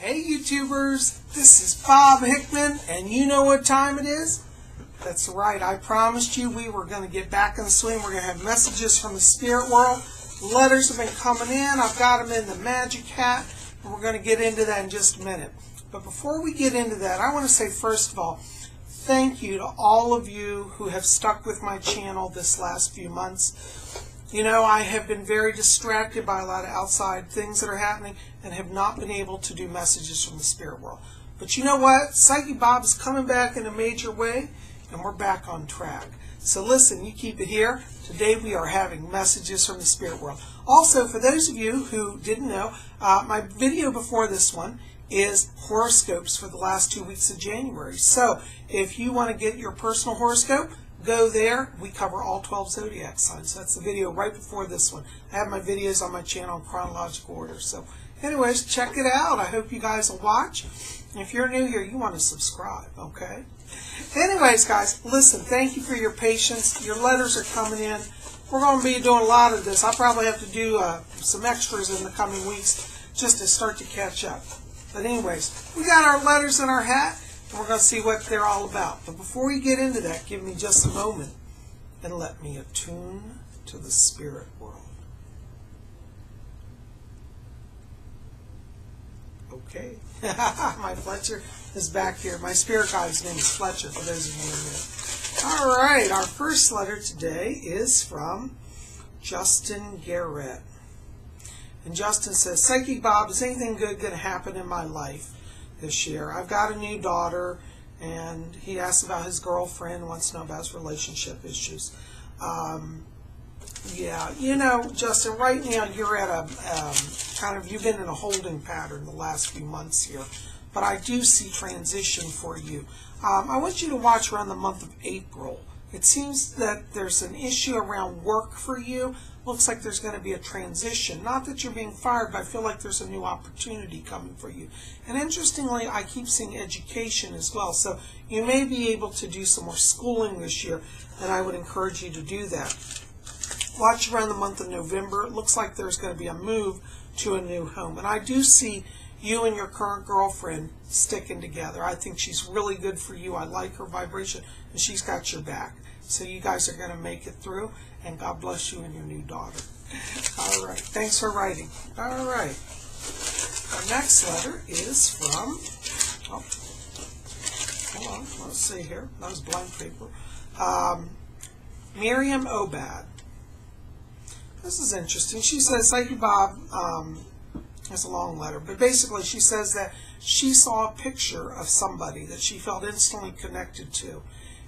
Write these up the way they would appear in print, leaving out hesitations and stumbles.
Hey YouTubers, this is Bob Hickman, and you know what time it is? That's right, I promised you we were going to get back in the swing. We're going to have messages from the spirit world. Letters have been coming in. I've got them in the magic hat, and we're going to get into that in just a minute. But before we get into that, I want to say first of all, thank you to all of you who have stuck with my channel this last few months. You know, I have been very distracted by a lot of outside things that are happening and have not been able to do messages from the spirit world. But you know what? Psychic Bob is coming back in a major way, and we're back on track. So listen, you keep it here. Today we are having messages from the spirit world. Also, for those of you who didn't know, my video before this one is horoscopes for the last 2 weeks of January. So if you want to get your personal horoscope, go there. We cover all 12 zodiac signs. So that's the video right before this one. I have my videos on my channel in chronological order. So anyways, check it out. I hope you guys will watch. And if you're new here, you want to subscribe, okay? Anyways, guys, listen, thank you for your patience. Your letters are coming in. We're going to be doing a lot of this. I'll probably have to do some extras in the coming weeks just to start to catch up. But anyways, we got our letters in our hat, and we're going to see what they're all about. But before we get into that, give me just a moment and let me attune to the spirit world. Okay. My Fletcher is back here. My spirit guide's name is Fletcher, for those of you who know. All right, our first letter today is from Justin Garrett. And Justin says, Psychic Bob, is anything good going to happen in my life this year? I've got a new daughter, and he asks about his girlfriend, wants to know about his relationship issues. Yeah, you know, Justin, right now you're at a you've been in a holding pattern the last few months here, but I do see transition for you. I want you to watch around the month of April. It seems that there's an issue around work for you. Looks like there's going to be a transition. Not that you're being fired, but I feel like there's a new opportunity coming for you. And interestingly, I keep seeing education as well. So you may be able to do some more schooling this year, and I would encourage you to do that. Watch around the month of November. It looks like there's going to be a move to a new home. And I do see you and your current girlfriend sticking together. I think she's really good for you. I like her vibration, and she's got your back. So you guys are going to make it through, and God bless you and your new daughter. All right. Thanks for writing. All right. Our next letter is from, hold on. Let's see here. That was blank paper. Miriam Obad. This is interesting. She says, Psychic Bob, it's a long letter, but basically she says that she saw a picture of somebody that she felt instantly connected to.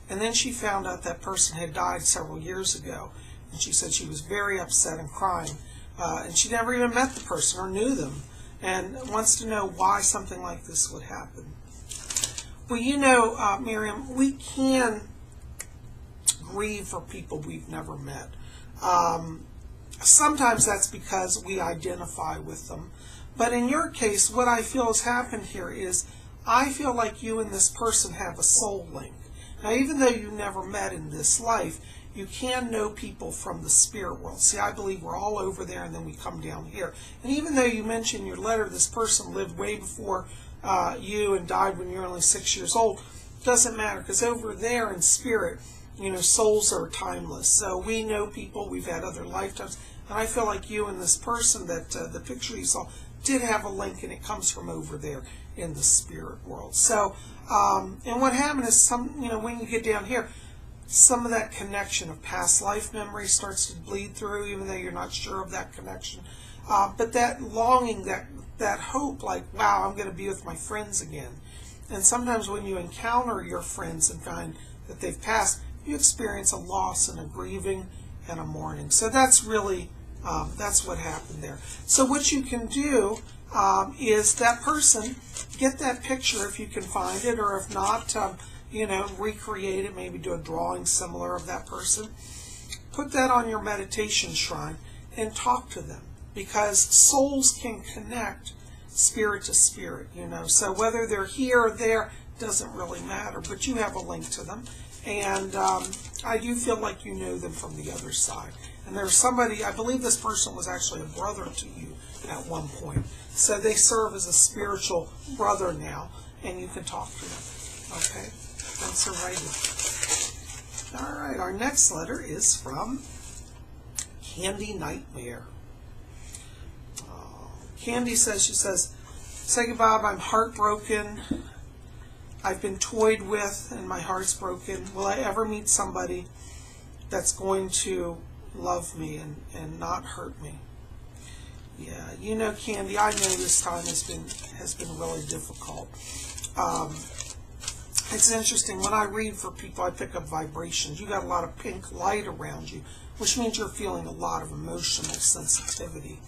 And then she found out that person had died several years ago. And she said she was very upset and crying. And she never even met the person or knew them. And wants to know why something like this would happen. Well, you know, Miriam, we can grieve for people we've never met. Sometimes that's because we identify with them. But in your case, what I feel has happened here is I feel like you and this person have a soul link. Now, even though you never met in this life, you can know people from the spirit world. See, I believe we're all over there, and then we come down here. And even though you mentioned in your letter this person lived way before you and died when you were only 6 years old, it doesn't matter, because over there in spirit, you know, souls are timeless. So we know people, we've had other lifetimes, and I feel like you and this person that the picture you saw did have a link, and it comes from over there in the spirit world. So, and what happened is when you get down here, some of that connection of past life memory starts to bleed through, even though you're not sure of that connection. But that longing, that hope, like, wow, I'm going to be with my friends again. And sometimes when you encounter your friends and find that they've passed, you experience a loss and a grieving and a mourning. So that's really, that's what happened there. So what you can do is that person, get that picture if you can find it, or if not, recreate it, maybe do a drawing similar of that person. Put that on your meditation shrine and talk to them, because souls can connect spirit to spirit, So whether they're here or there doesn't really matter, but you have a link to them. And I do feel like you know them from the other side. And there's somebody, I believe this person was actually a brother to you at one point. So they serve as a spiritual brother now, and you can talk to them. Okay? Thanks for writing. All right, our next letter is from Candy Nightmare. Candy says, she says, "Say goodbye, Bob, I'm heartbroken. I've been toyed with and my heart's broken. Will I ever meet somebody that's going to love me and not hurt me?" Yeah, you know, Candy, I know this time has been really difficult. It's interesting, when I read for people, I pick up vibrations. You got a lot of pink light around you, which means you're feeling a lot of emotional sensitivity.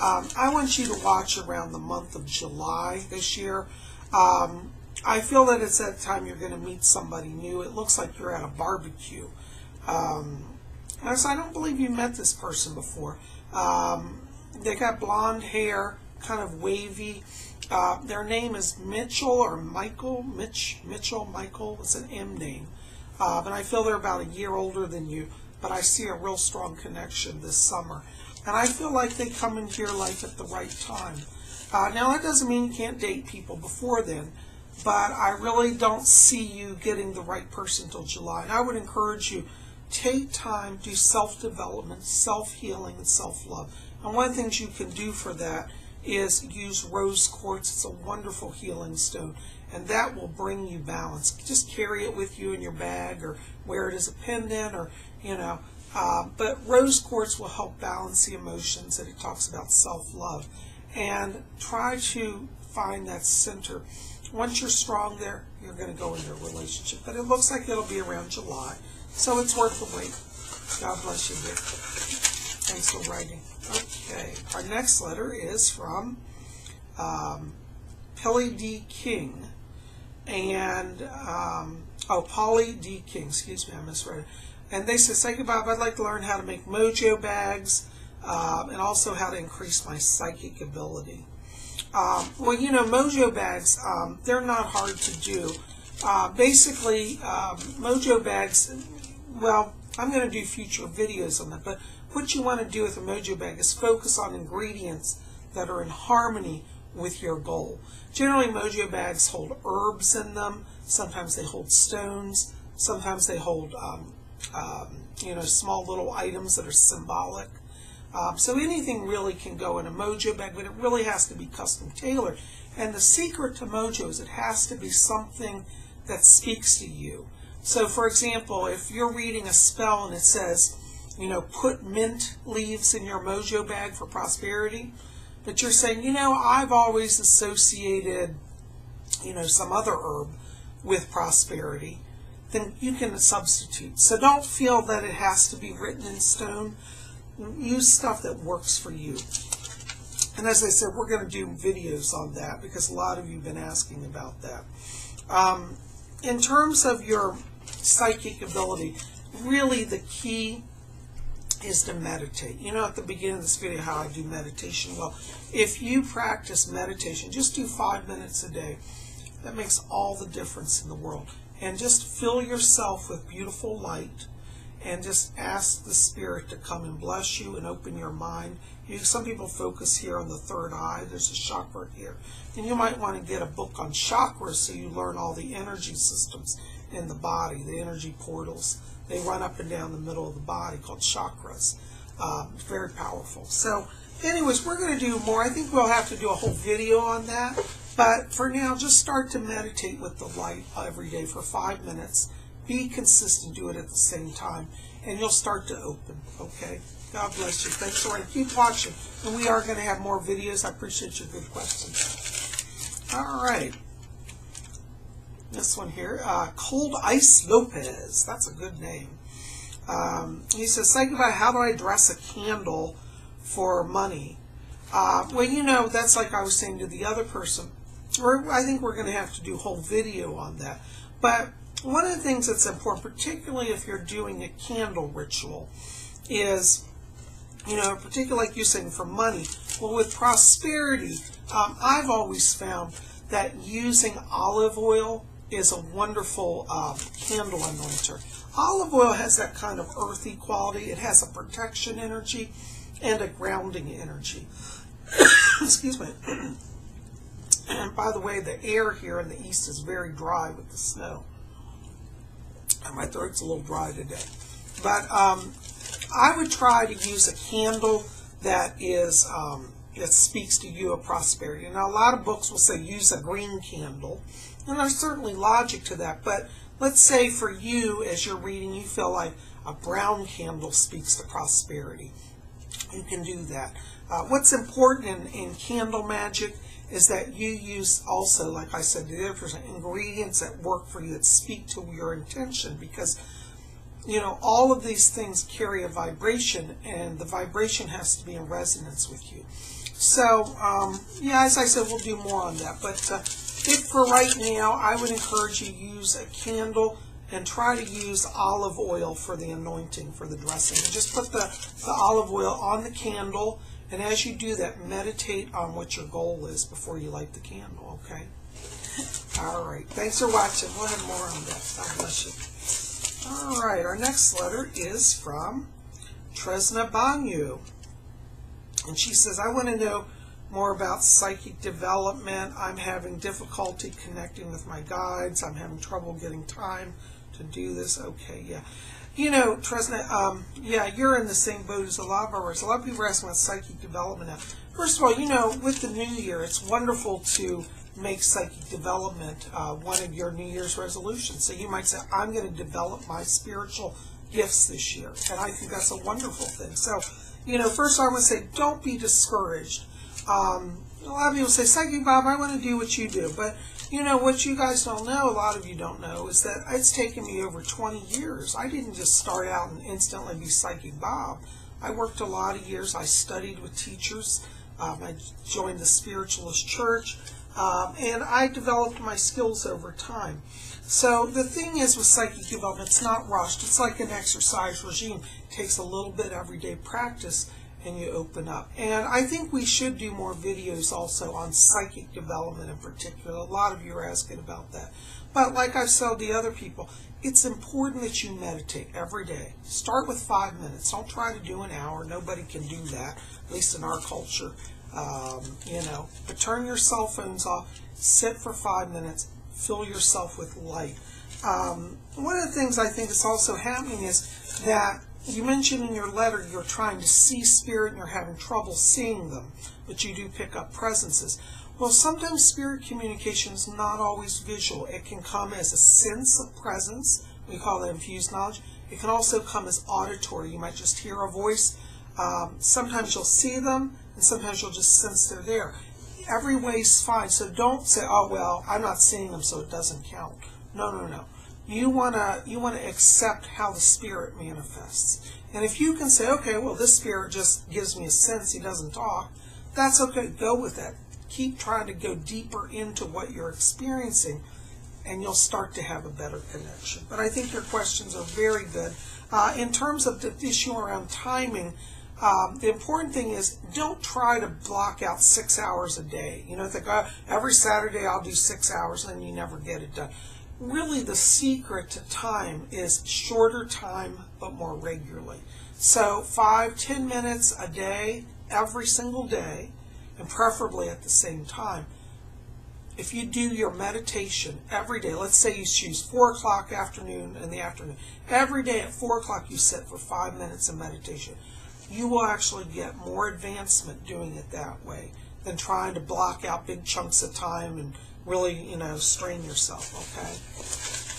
I want you to watch around the month of July this year. I feel that it's that time you're going to meet somebody new. It looks like you're at a barbecue. And I don't believe you met this person before. They got blonde hair, kind of wavy. Their name is Mitchell or Michael. Mitchell, Michael. It's an M name. And I feel they're about a year older than you, but I see a real strong connection this summer. And I feel like they come into your life at the right time. Now, that doesn't mean you can't date people before then, but I really don't see you getting the right person till July. And I would encourage you, take time, do self-development, self-healing, and self-love. And one of the things you can do for that is use rose quartz. It's a wonderful healing stone, and that will bring you balance. Just carry it with you in your bag or wear it as a pendant, or, you know, but rose quartz will help balance the emotions, and it talks about self-love. And try to find that center. Once you're strong there, you're going to go into a relationship. But it looks like it'll be around July, so it's worth the wait. God bless you, Vic. Thanks for writing. Okay, our next letter is from Polly D. King. And, Polly D. King, excuse me, I misread it. And they say goodbye, I'd like to learn how to make Mojo Bags, and also how to increase my psychic ability. Well, you know, Mojo Bags, they're not hard to do. Basically, Mojo Bags, well, I'm going to do future videos on that, but what you want to do with a Mojo Bag is focus on ingredients that are in harmony with your goal. Generally, Mojo Bags hold herbs in them. Sometimes they hold stones. Sometimes they hold, you know, small little items that are symbolic. So anything really can go in a Mojo Bag, but it really has to be custom tailored. And the secret to Mojo is it has to be something that speaks to you. So, for example, if you're reading a spell and it says, you know, put mint leaves in your Mojo Bag for prosperity, but you're saying, you know, I've always associated, you know, some other herb with prosperity, then you can substitute. So don't feel that it has to be written in stone. Use stuff that works for you. And as I said, we're going to do videos on that because a lot of you have been asking about that. In terms of your psychic ability, really the key is to meditate. You know, at the beginning of this video how I do meditation. Well, if you practice meditation, just do 5 minutes a day. That makes all the difference in the world. And just fill yourself with beautiful light and just ask the Spirit to come and bless you and open your mind. Some people focus here on the third eye. There's a chakra here. And you might want to get a book on chakras so you learn all the energy systems in the body, the energy portals. They run up and down the middle of the body, called chakras. Very powerful. So anyways, we're going to do more. I think we'll have to do a whole video on that. But for now, just start to meditate with the light every day for 5 minutes. Be consistent. Do it at the same time. And you'll start to open. Okay? God bless you. Thanks for watching. Keep watching. And we are going to have more videos. I appreciate your good questions. All right. This one here, Cold Ice Lopez. That's a good name. He says, say goodbye, how do I dress a candle for money? Well, you know, that's like I was saying to the other person. I think we're going to have to do a whole video on that. But one of the things that's important, particularly if you're doing a candle ritual, is, you know, particularly like you're saying for money. Well, with prosperity, I've always found that using olive oil is a wonderful candle anointer. Olive oil has that kind of earthy quality. It has a protection energy and a grounding energy. Excuse me. And by the way, the air here in the east is very dry with the snow. And my throat's a little dry today. But I would try to use a candle that is that speaks to you of prosperity. Now, a lot of books will say use a green candle, and there's certainly logic to that. But let's say for you, as you're reading, you feel like a brown candle speaks to prosperity. You can do that. What's important in candle magic is that you use also, like I said, the different ingredients that work for you, that speak to your intention, because you know, all of these things carry a vibration, and the vibration has to be in resonance with you. So, yeah, as I said, we'll do more on that. But if for right now, I would encourage you to use a candle and try to use olive oil for the anointing, for the dressing. And just put the olive oil on the candle, and as you do that, meditate on what your goal is before you light the candle, okay? All right. Thanks for watching. We'll have more on that. God bless you. All right, our next letter is from Tresna Banyu. And she says, I want to know more about psychic development. I'm having difficulty connecting with my guides. I'm having trouble getting time to do this. Okay, yeah. You know, Tresna, yeah, you're in the same boat as a lot of ours. A lot of people are asking about psychic development now. First of all, you know, with the new year, it's wonderful to make psychic development one of your New Year's resolutions. So you might say, I'm going to develop my spiritual gifts this year. And I think that's a wonderful thing. So, you know, first I want to say, don't be discouraged. A lot of people say, Psychic Bob, I want to do what you do. But, you know, what you guys don't know, a lot of you don't know, is that it's taken me over 20 years. I didn't just start out and instantly be Psychic Bob. I worked a lot of years. I studied with teachers. I joined the Spiritualist Church. And I developed my skills over time. So the thing is with psychic development, it's not rushed. It's like an exercise regime. It takes a little bit everyday practice, and you open up. And I think we should do more videos also on psychic development in particular. A lot of you are asking about that. But like I've told the other people, it's important that you meditate every day. Start with 5 minutes. Don't try to do an hour. Nobody can do that, at least in our culture. You know, but turn your cell phones off, sit for 5 minutes, fill yourself with light. One of the things I think is also happening is that you mentioned in your letter you're trying to see spirit and you're having trouble seeing them, but you do pick up presences. Well, sometimes spirit communication is not always visual. It can come as a sense of presence. We call that infused knowledge. It can also come as auditory. You might just hear a voice. Sometimes you'll see them, and sometimes you'll just sense they're there. Every way's fine, so don't say, oh, well, I'm not seeing them, so it doesn't count. No, no, no. You wanna accept how the spirit manifests. And if you can say, okay, well, this spirit just gives me a sense, he doesn't talk, that's okay. Go with that. Keep trying to go deeper into what you're experiencing, and you'll start to have a better connection. But I think your questions are very good. In terms of the issue around timing, the important thing is don't try to block out 6 hours a day. You know, think, oh, every Saturday I'll do 6 hours, and then you never get it done. Really, the secret to time is shorter time, but more regularly. So 5-10 minutes a day, every single day, and preferably at the same time. If you do your meditation every day, let's say you choose 4 o'clock afternoon in the afternoon. Every day at 4 o'clock you sit for 5 minutes of meditation. You will actually get more advancement doing it that way than trying to block out big chunks of time and really, you know, strain yourself,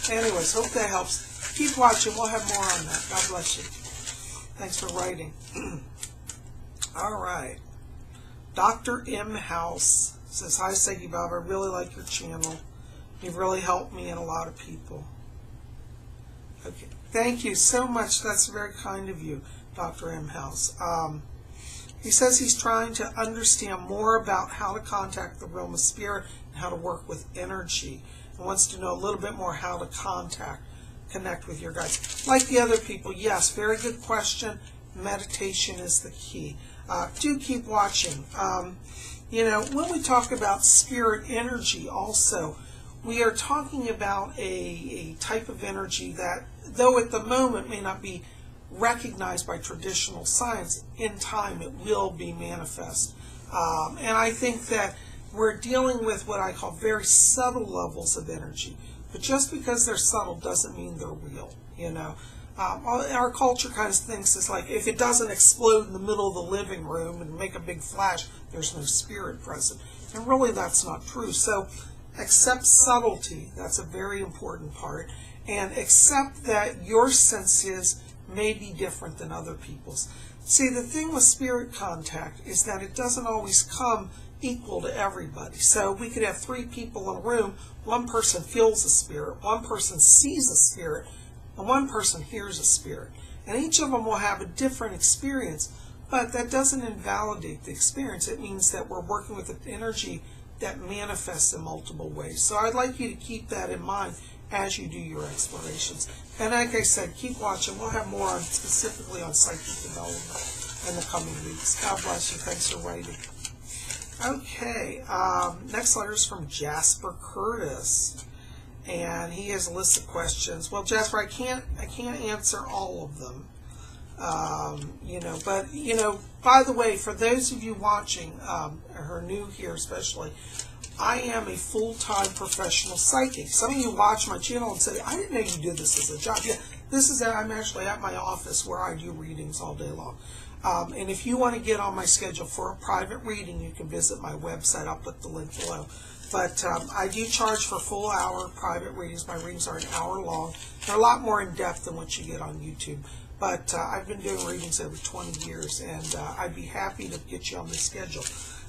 okay? Anyways, hope that helps. Keep watching. We'll have more on that. God bless you. Thanks for writing. All right. Dr. M. House says, hi, Psychic Bob. I really like your channel. You've really helped me and a lot of people. Okay. Thank you so much. That's very kind of you, Dr. M. House. He says he's trying to understand more about how to contact the realm of spirit and how to work with energy, and wants to know a little bit more how to connect with your guides. Like the other people, yes, very good question. Meditation is the key. Do keep watching. You know, when we talk about spirit energy also, we are talking about a type of energy that, though at the moment may not be recognized by traditional science, in time it will be manifest. And I think that we're dealing with what I call very subtle levels of energy. But just because they're subtle doesn't mean they're real, you know. Our culture kind of thinks it's like if it doesn't explode in the middle of the living room and make a big flash, there's no spirit present. And really that's not true. So accept subtlety. That's a very important part. And accept that your senses may be different than other people's. See, the thing with spirit contact is that it doesn't always come equal to everybody. So we could have 3 people in a room. One person feels a spirit, one person sees a spirit, and one person hears a spirit. And each of them will have a different experience, but that doesn't invalidate the experience. It means that we're working with an energy that manifests in multiple ways. So I'd like you to keep that in mind as you do your explorations. And like I said, keep watching. We'll have more on specifically on psychic development in the coming weeks. God bless you. Thanks for writing. Okay, next letter is from Jasper Curtis, and he has a list of questions. Well, Jasper, I can't answer all of them, you know. But you know, by the way, for those of you watching, or new here especially, I am a full-time professional psychic. Some of you watch my channel and say, "I didn't know you did this as a job." Yeah, I'm actually at my office where I do readings all day long. And if you want to get on my schedule for a private reading, you can visit my website. I'll put the link below. But I do charge for full hour private readings. My readings are an hour long. They're a lot more in depth than what you get on YouTube. But I've been doing readings over 20 years, and I'd be happy to get you on the schedule.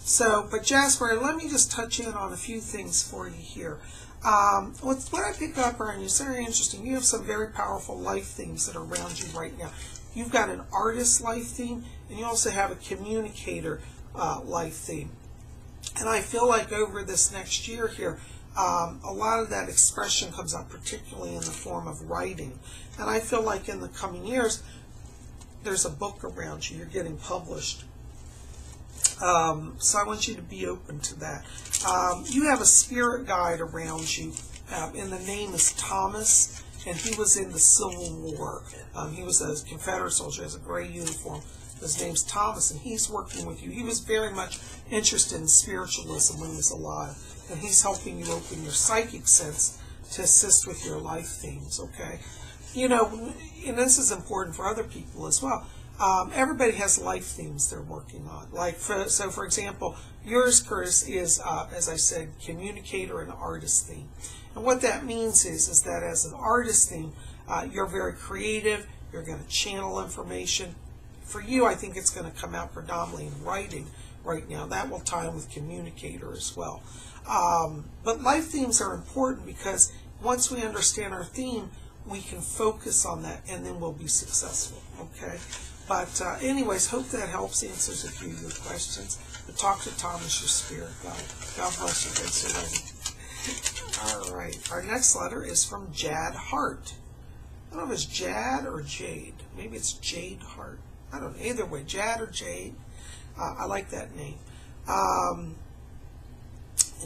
So, but Jasper, let me just touch in on a few things for you here. What I pick up on you is very interesting. You have some very powerful life themes that are around you right now. You've got an artist life theme, and you also have a communicator life theme. And I feel like over this next year here, a lot of that expression comes out, particularly in the form of writing. And I feel like in the coming years, there's a book around you. You're getting published. So I want you to be open to that. You have a spirit guide around you, and the name is Thomas. And he was in the Civil War. He was a Confederate soldier, has a gray uniform. His name's Thomas, and he's working with you. He was very much interested in spiritualism when he was alive. And he's helping you open your psychic sense to assist with your life themes, okay? You know, and this is important for other people as well. Everybody has life themes they're working on. Like, so for example, yours, Curtis, is, as I said, communicator and artist theme. And what that means is that as an artist theme, you're very creative, you're going to channel information. For you, I think it's going to come out predominantly in writing right now. That will tie in with communicator as well. But life themes are important because once we understand our theme, we can focus on that and then we'll be successful, okay? But anyways, hope that helps, answers a few of your questions. But talk to Thomas, your spirit guide. God bless you. Thanks for writing. All right, our next letter is from Jadhart. I don't know if it's Jad or Jade. Maybe it's Jadhart. I don't know. Either way, Jad or Jade. I like that name. And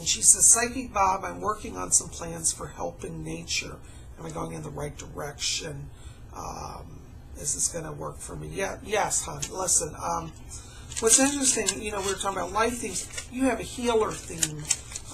she says, Psychic Bob, I'm working on some plans for helping nature. Am I going in the right direction? Is this going to work for me? Yeah, yes, hon. Listen, what's interesting, you know, we were talking about life themes. You have a healer theme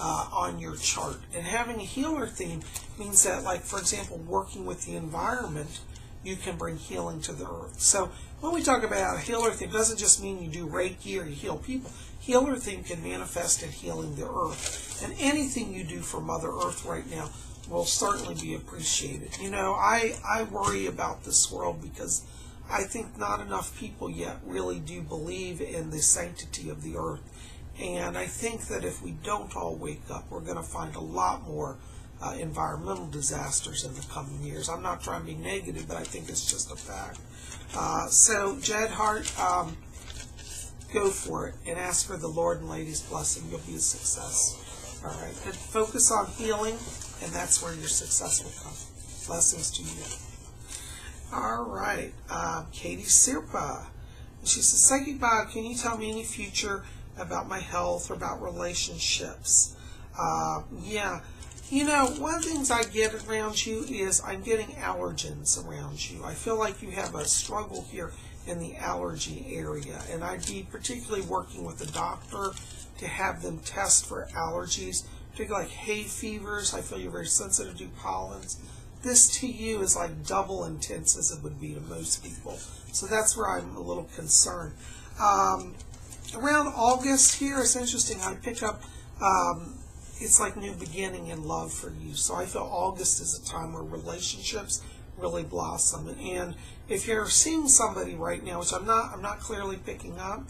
on your chart. And having a healer theme means that, like, for example, working with the environment, you can bring healing to the earth. So when we talk about a healer theme, it doesn't just mean you do Reiki or you heal people. Healer theme can manifest in healing the earth. And anything you do for Mother Earth right now will certainly be appreciated. You know, I worry about this world because I think not enough people yet really do believe in the sanctity of the earth. And I think that if we don't all wake up, we're going to find a lot more environmental disasters in the coming years. I'm not trying to be negative, but I think it's just a fact. So, Jadhart, go for it and ask for the Lord and Lady's blessing. You'll be a success. All right. And focus on healing, and that's where your success will come. Blessings to you. All right. Katie Sirpa. She says, Psychic Bob, can you tell me any future about my health or about relationships? Yeah. You know, one of the things I get around you is I'm getting allergens around you. I feel like you have a struggle here in the allergy area. And I'd be particularly working with the doctor to have them test for allergies, particularly like hay fevers. I feel you're very sensitive to pollens. This to you is like double intense as it would be to most people. So that's where I'm a little concerned. Around August here, it's interesting. I pick up, it's like new beginning in love for you. So I feel August is a time where relationships really blossom. And if you're seeing somebody right now, which I'm not clearly picking up,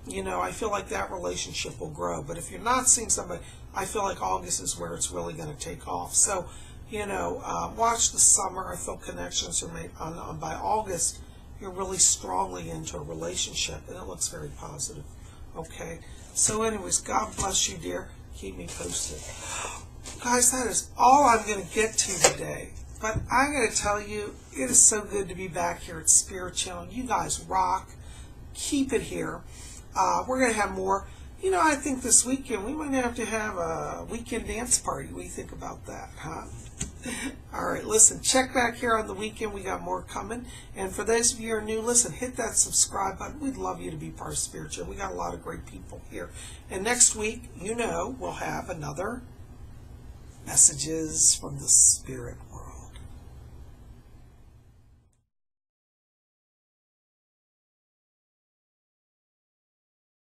you know, I feel like that relationship will grow. But if you're not seeing somebody, I feel like August is where it's really going to take off. So, you know, watch the summer. I feel connections are made by August. You're really strongly into a relationship, and it looks very positive. Okay. So, anyways, God bless you, dear. Keep me posted, guys. That is all I'm going to get to today. But I'm going to tell you, it is so good to be back here at Spirit Channel. You guys rock. Keep it here. We're going to have more. You know, I think this weekend we might have to have a weekend dance party. What do you think about that, huh? All right, listen, check back here on the weekend. We got more coming. And for those of you who are new, listen, hit that subscribe button. We'd love you to be part of Spirit Channel. We got a lot of great people here. And next week, you know, we'll have another Messages from the Spirit.